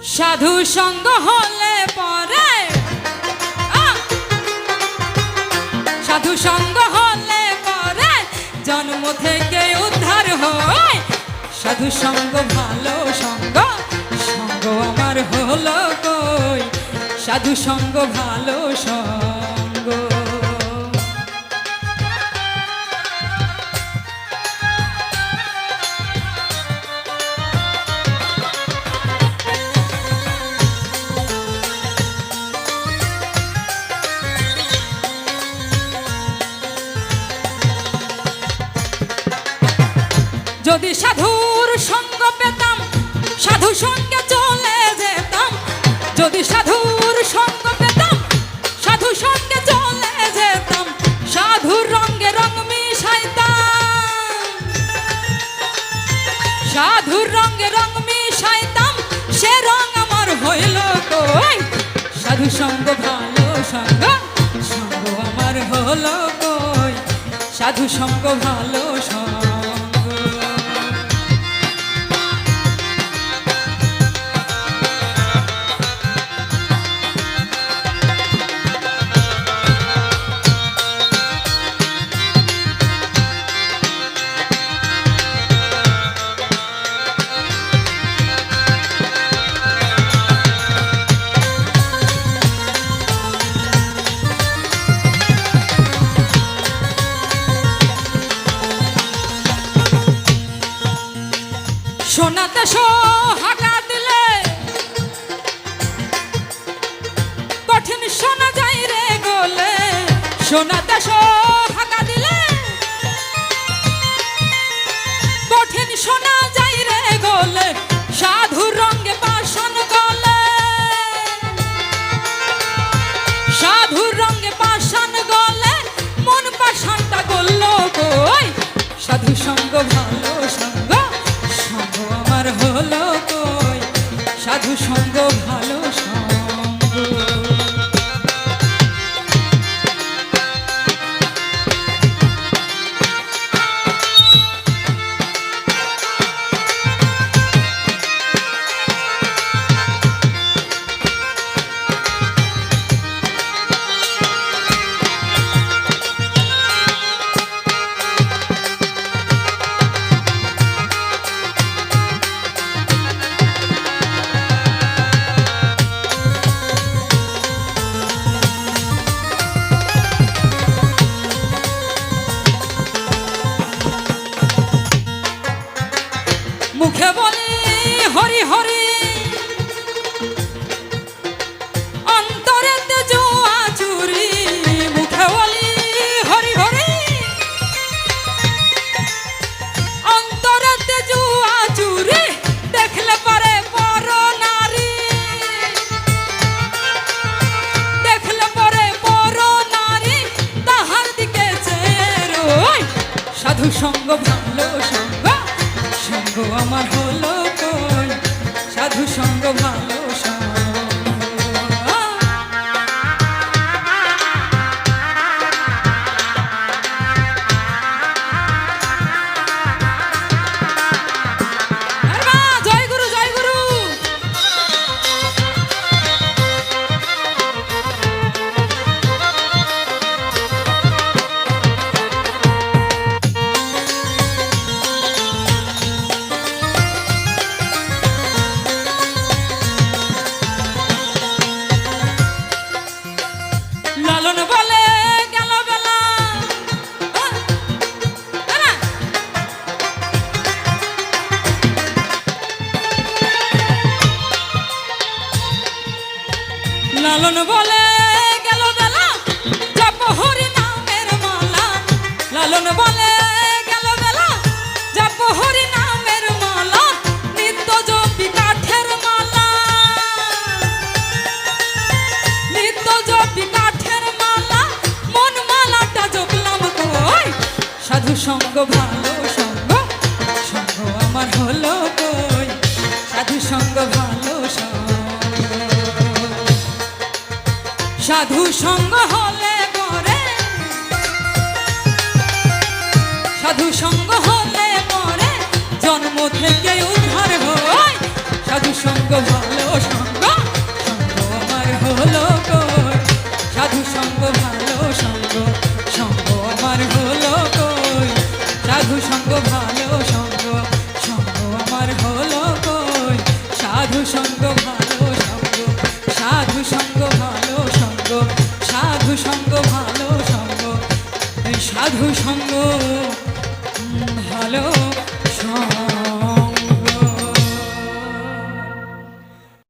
সাধু সঙ্গ হলে পরে সাধু সঙ্গ হলে পরে জন্ম থেকে উদ্ধার হয়। সাধু সঙ্গ ভালো সঙ্গ, সঙ্গ আমার হলো কই। সাধু সঙ্গ ভালো সঙ্গ। যদি সাধুর সঙ্গ পেতাম সাধু সঙ্গে চলে যেতাম। যদি সাধুর সঙ্গ পেতাম সাধু সঙ্গে চলে যেতাম। সাধুর রঙে রং মিশাইতাম, সাধুর রঙে রং মিশাইতাম। সে রং আমার হইল কই। সাধু সঙ্গ ভালো সঙ্গ, সঙ্গ আমার হলো কই। সাধু সঙ্গ ভালো সঙ্গ। সোনাতে সোহাগা দিলে কঠিন শোনা যায় রে গলে। সোনাতে সোহাগা দিলে কঠিন শোনা যায় রে গলে। সাধুর রঙে পাষাণ গলে, সাধুর রঙে পাষাণ গলে। মন পাষাণটা গলল কই। সাধু সঙ্গ ভালো সঙ্গ, সঙ্গ আমার হলো কই। সাধু সঙ্গ ভালো সঙ্গ। মুখে বলি হরি হরি, অন্তরেতে জুয়া চুরি। মুখে বলি হরি হরি, অন্তরেতে জুয়া চুরি। দেখলে পরে পর নারী, দেখলে পরে পর নারী। তাহার দিকে চেয়ে রই। সাধু সঙ্গ ভালো সঙ্গ, সঙ্গ আমার হলো কই। সাধু সঙ্গ ভালো সঙ্গ। জয় গুরু জয় গুরু। লালন বলে গেল বেলা, লালন বলে গেল বেলা। জপ হরি নামের মালা। লালন বলে গেল বেলা। জপ হরি নামের মালা। নিত্য জপি কাঠের মালা, নিত্য জপি কাঠের মালা। মন মালাটা জপলাম কই। সাধু সঙ্গ ভালো সঙ্গ, সঙ্গ আমার হলো কই। সাধু সঙ্গ ভালো সঙ্গ। সাধু সঙ্গ হলে পরে, সাধু সঙ্গ হলে পরে জন্ম থেকে উদ্ধার হয়। সাধু সঙ্গ ভালো সঙ্গ সঙ্গ আমার হলো কই সাধু সঙ্গ ভালো সঙ্গ সঙ্গ আমার হলো কই সাধু সঙ্গ ভালো সঙ্গ সঙ্গ আমার হলো কই সাধু সঙ্গ ভালো সঙ্গ সাধু সঙ্গ ভালো সঙ্গ সাধু সঙ্গ ভালো সঙ্গ এই সাধু সঙ্গ ভালো সঙ্গ